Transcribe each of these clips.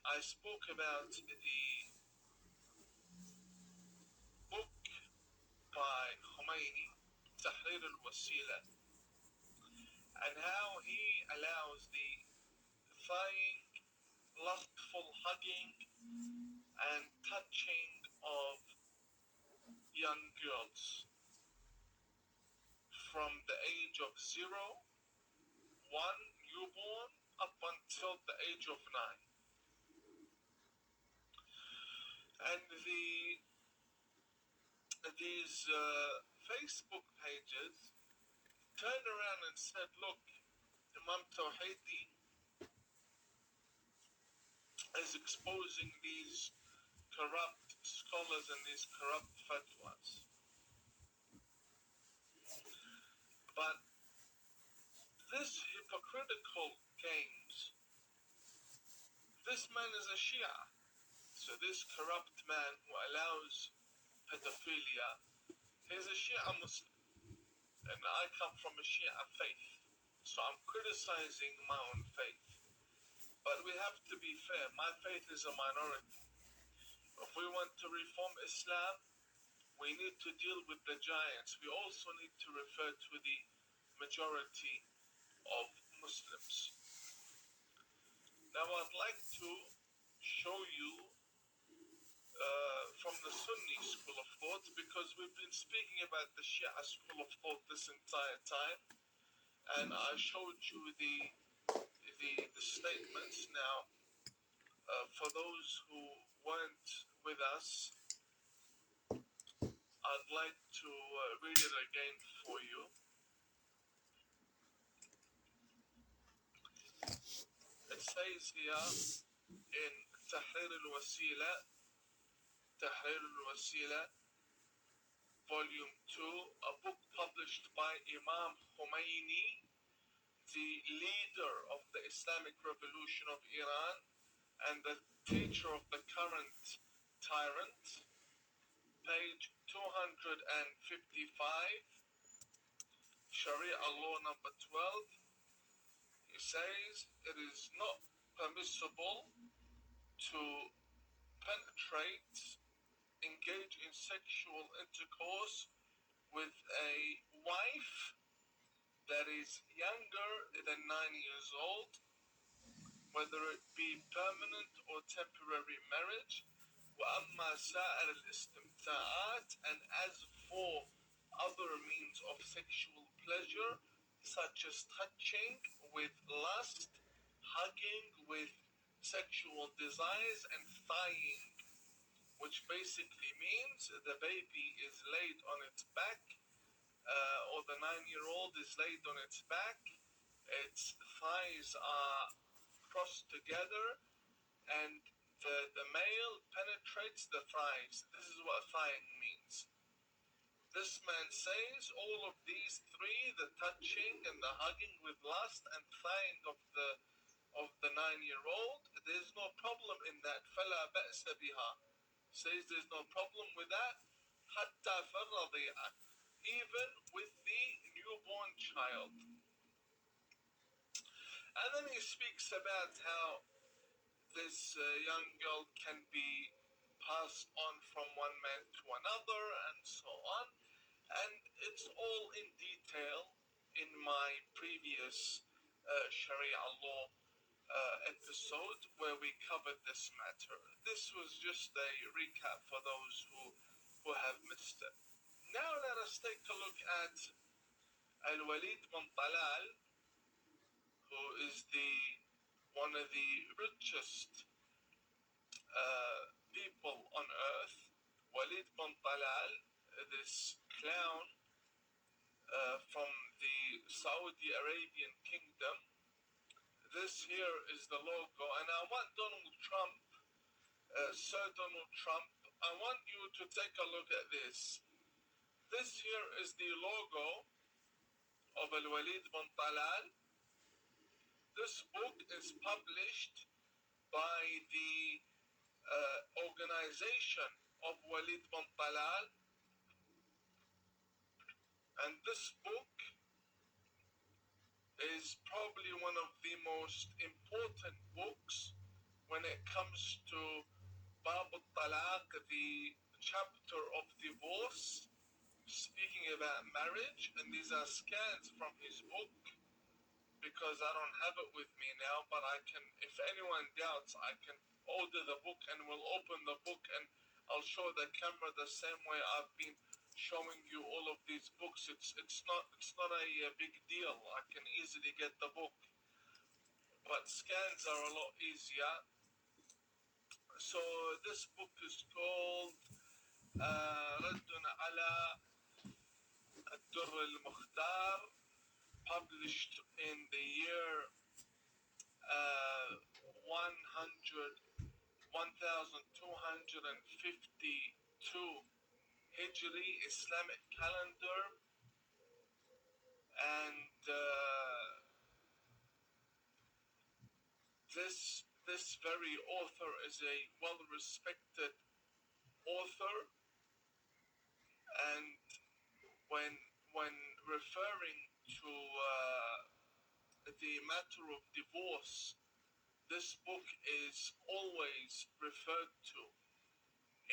I spoke about the book by Khomeini, Tahrir al-Wasila, and how he allows the thigh lustful hugging and touching of young girls from the age of 0, 1, newborn, up until the age of 9. And these Facebook pages turned around and said, look, Imam Tawhidi is exposing these corrupt scholars and these corrupt fatwas. But this hypocritical games, this man is a Shia. So this corrupt man who allows pedophilia, he's a Shia Muslim. And I come from a Shia faith. So I'm criticizing my own faith. But we have to be fair. My faith is a minority. If we want to reform Islam, we need to deal with the giants. We also need to refer to the majority of Muslims. Now I'd like to show you from the Sunni school of thought, because we've been speaking about the Shia school of thought this entire time, and I showed you the statements. Now, for those who weren't with us, I'd like to read it again for you. It says here in Tahrir al-Wasila, Volume 2, a book published by Imam Khomeini, the leader of the Islamic Revolution of Iran and the teacher of the current tyrant, page 255, Sharia law number 12. He says it is not permissible to penetrate, engage in sexual intercourse with a wife that is younger than 9 years old, whether it be permanent or temporary marriage. وَأَمَّا سَائِرِ الْإِسْتِمْتَاعَاتِ, and as for other means of sexual pleasure, such as touching with lust, hugging with sexual desires, and thighing, which basically means the baby is laid on its back, or the 9-year-old is laid on its back, its thighs are crossed together, and the male penetrates the thighs. This is what thighing means. This man says all of these three, the touching and the hugging with lust and thighing of the 9-year-old, there's no problem in that. فَلَا بَأْسَ بِهَا. Says there's no problem with that. حَتَّى فَالرَّضِيعَ. Even with the newborn child. And then he speaks about how this young girl can be passed on from one man to another and so on. And it's all in detail in my previous Sharia law episode where we covered this matter. This was just a recap for those who have missed it. Now let us take a look at Al-Walid bin Talal, who is one of the richest people on earth. Walid bin Talal, this clown from the Saudi Arabian kingdom. This here is the logo, and I want Donald Trump, Sir Donald Trump, I want you to take a look at this. This here is the logo of Al-Walid bin Talal. This book is published by the organization of Walid bin Talal, and this book is probably one of the most important books when when it comes to Bab al-Talaq, the chapter of divorce, speaking about marriage, and these are scans from his book, because I don't have it with me now, but I can, if anyone doubts, I can order the book and we'll open the book and I'll show the camera the same way I've been showing you all of these books. It's not a big deal. I can easily get the book, but scans are a lot easier. So this book is called رد على الدر المختار, published in the year 1252 Hijri Islamic calendar, and this very author is a well-respected author, and when referring to the matter of divorce, this book is always referred to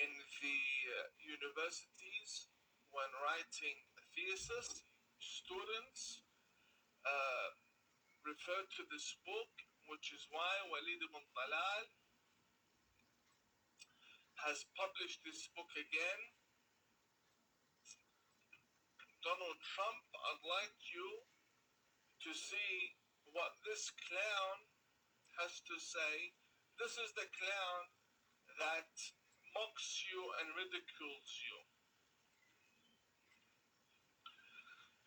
in the universities when writing thesis. Students refer to this book, which is why Walid ibn Talal has published this book again. Donald Trump, I'd like you to see what this clown has to say. This is the clown that mocks you and ridicules you.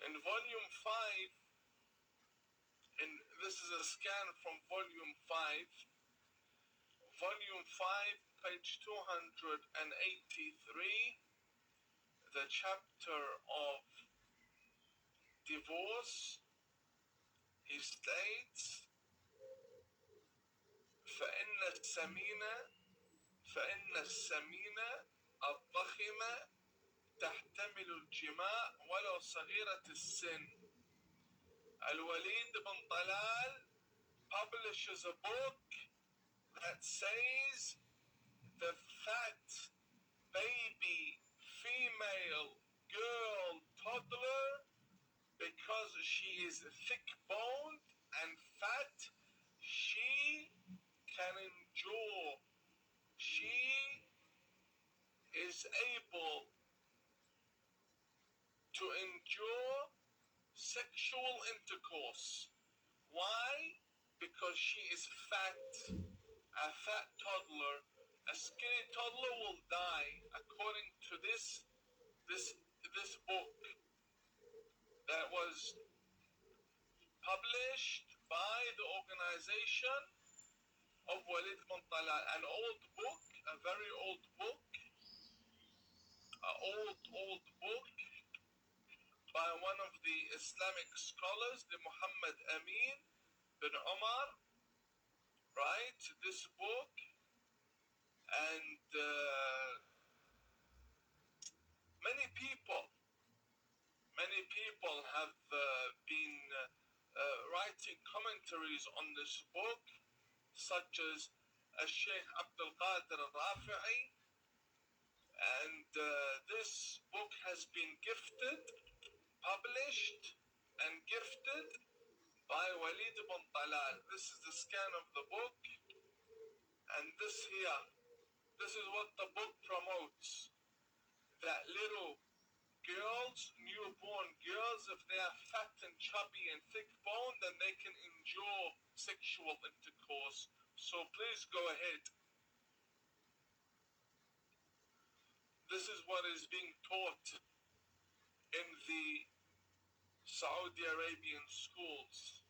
In volume 5, and this is a scan from volume 5, volume 5, page 283, the chapter of divorce, he states, فإن السمينة الضخمة تحتمل الجماع ولو صغيرة السن. Al-Walid ibn Talal publishes a book that says the fat baby female girl toddler, because she is thick-boned and fat, she can endure. She is able to endure sexual intercourse. Why? Because she is fat. A fat toddler, a skinny toddler will die, according to this book that was published by the organization of Walid ibn Talal. An old book, a very old book, old book by one of the Islamic scholars, the Muhammad Amin bin Omar, right? This book, and many people have been writing commentaries on this book, such as Sheikh Abdul Qadir al-Rafi'i, and this book has been published and gifted by Walid ibn Talal. This is the scan of the book, and this is what the book promotes, that little girls, newborn girls, if they are fat and chubby and thick-boned, then they can endure sexual intercourse. So please go ahead. This is what is being taught in the Saudi Arabian schools.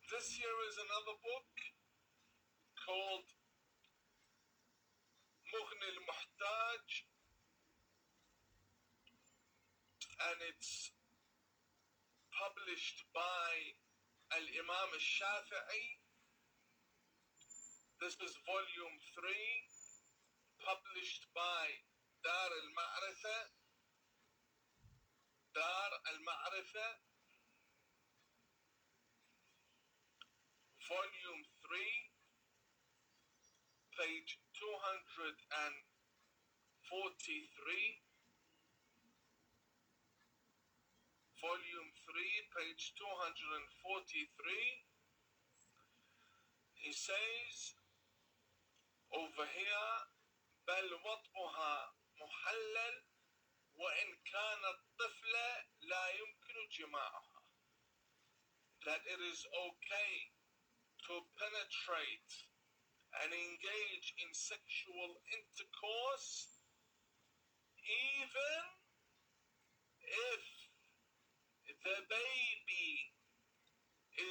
This here is another book called Mughni al-Muhtaj, and it's published by Al-Imam al-Shafi'i. This is volume 3, published by Dar al-Ma'rifa, volume 3, page 243. Volume 3, page 243. He says over here, بل وطئها محلل وإن كان الطفل لا يمكن جماعها. That it is okay to penetrate and engage in sexual intercourse even if the baby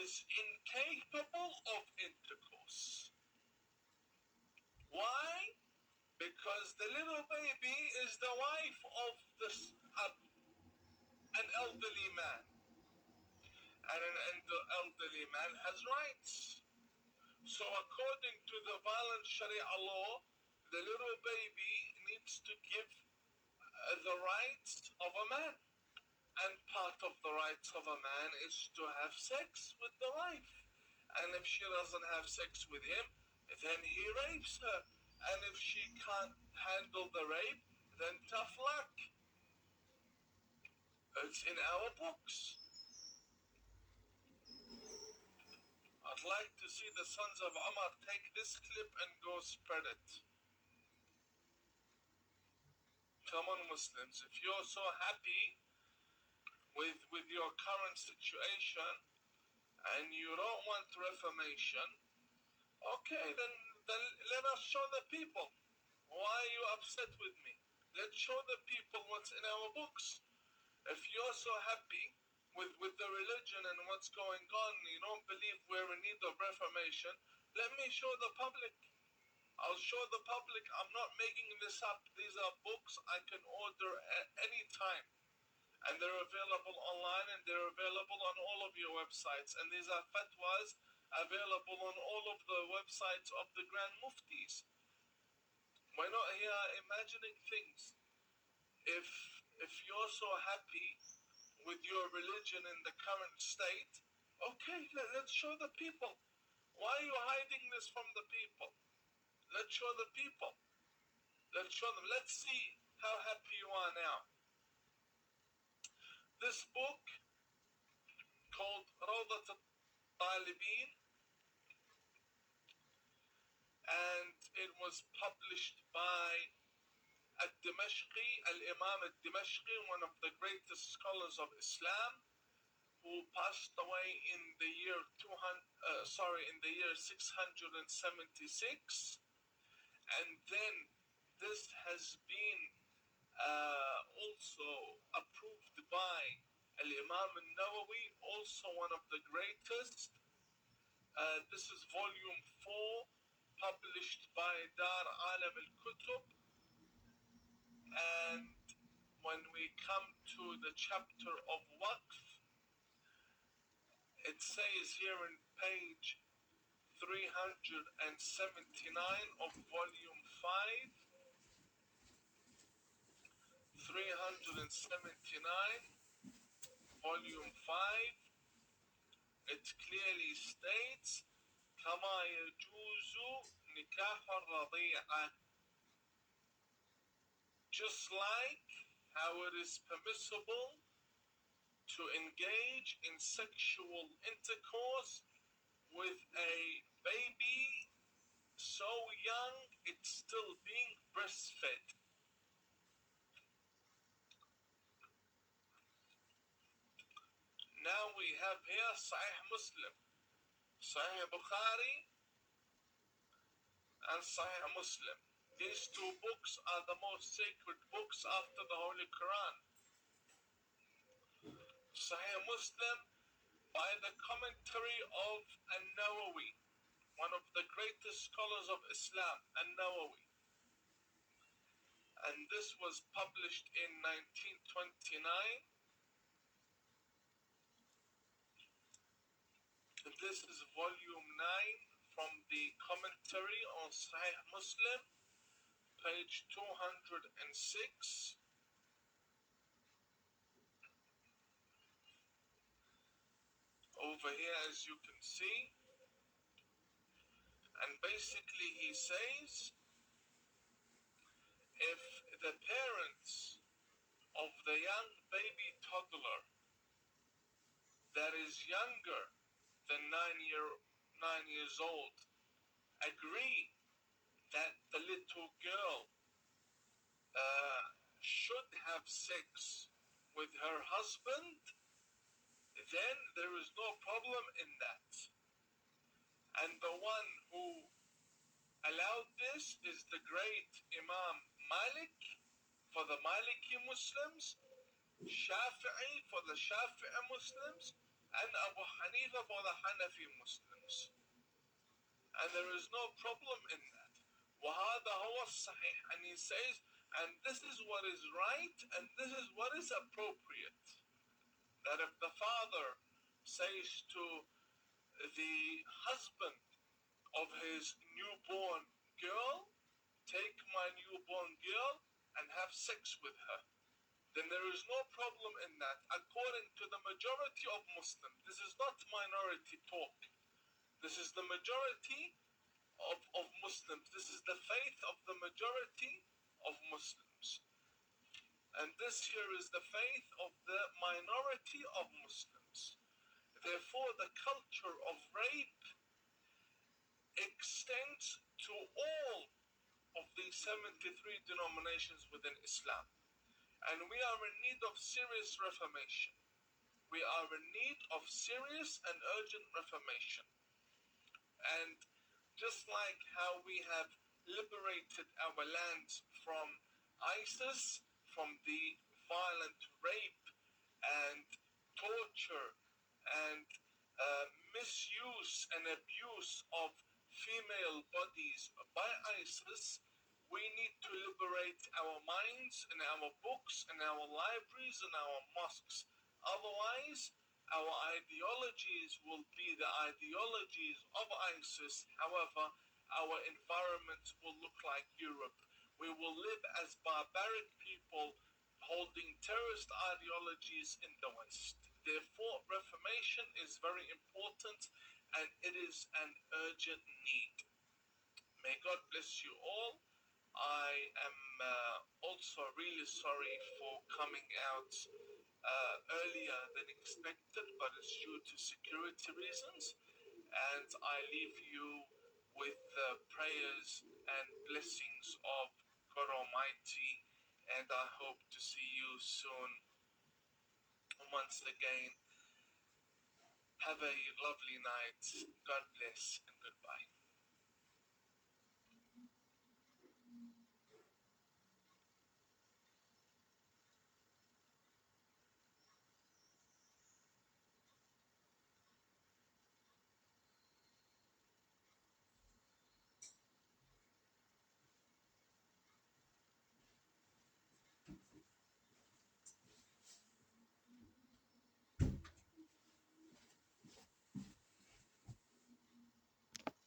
is incapable of intercourse. Why? Because the little baby is the wife of an elderly man. And an elderly man has rights. So according to the violent Sharia law, the little baby needs to give the rights of a man. And part of the rights of a man is to have sex with the wife. And if she doesn't have sex with him, then he rapes her. And if she can't handle the rape, then tough luck. It's in our books. I'd like to see the sons of Umar take this clip and go spread it. Come on, Muslims, if you're so happy with your current situation and you don't want reformation, okay, then let us show the people. Why are you upset with me? Let's show the people what's in our books. If you're so happy with the religion and what's going on, you don't believe we're in need of reformation, let me show the public. I'll show the public. I'm not making this up. These are books I can order at any time. And they're available online and they're available on all of your websites. And these are fatwas available on all of the websites of the Grand Muftis. We're not here imagining things. If you're so happy with your religion in the current state, okay, let's show the people. Why are you hiding this from the people? Let's show the people. Let's show them. Let's see how happy you are now. This book called Rawdat al-Talibin, and it was published by Al-Imam al-Dimashqi, one of the greatest scholars of Islam, who passed away in the year 676. And then this has been also approved by Al-Imam al-Nawawi, also one of the greatest. This is volume 4, published by Dar Alam al-Kutub. And when we come to the chapter of Waqf, it says here in page 379 of volume 5, 379, volume 5, it clearly states, كما يجوز نكاح الرضيعة, just like how it is permissible to engage in sexual intercourse with a baby so young it's still being breastfed. Now we have here Sahih Muslim, Sahih Bukhari, and Sahih Muslim. These two books are the most sacred books after the Holy Quran. Sahih Muslim by the commentary of An-Nawawi, one of the greatest scholars of Islam, An-Nawawi. And this was published in 1929. This is volume 9 from the commentary on Sahih Muslim, page 206. Over here, as you can see, And basically he says, if the parents of the young baby toddler that is younger than 9 years old agree that the little girl should have sex with her husband, then there is no problem in that. And the one who allowed this is the great Imam Malik for the Maliki Muslims, Shafi'i for the Shafi'i Muslims, and Abu Hanifa for the Hanafi Muslims. And there is no problem in that. وَهَذَا هُوَ الصَّحِيحِ. And he says, and this is what is right, and this is what is appropriate. That if the father says to the husband of his newborn girl, take my newborn girl and have sex with her, then there is no problem in that. According to the majority of Muslims, this is not minority talk. This is the majority of Muslims. This is the faith of the majority of Muslims. And this here is the faith of the minority of Muslims. Therefore, the culture of rape extends to all of the 73 denominations within Islam. And we are in need of serious reformation. We are in need of serious and urgent reformation. And just like how we have liberated our land from ISIS, from the violent rape and torture and misuse and abuse of female bodies by ISIS, we need to liberate our minds and our books and our libraries and our mosques. Otherwise, our ideologies will be the ideologies of ISIS. However, our environment will look like Europe. We will live as barbaric people holding terrorist ideologies in the West. Therefore, reformation is very important and it is an urgent need. May God bless you all. I am also really sorry for coming out earlier than expected, but it's due to security reasons. And I leave you with the prayers and blessings of God Almighty, and I hope to see you soon. Once again, have a lovely night. God bless and goodbye.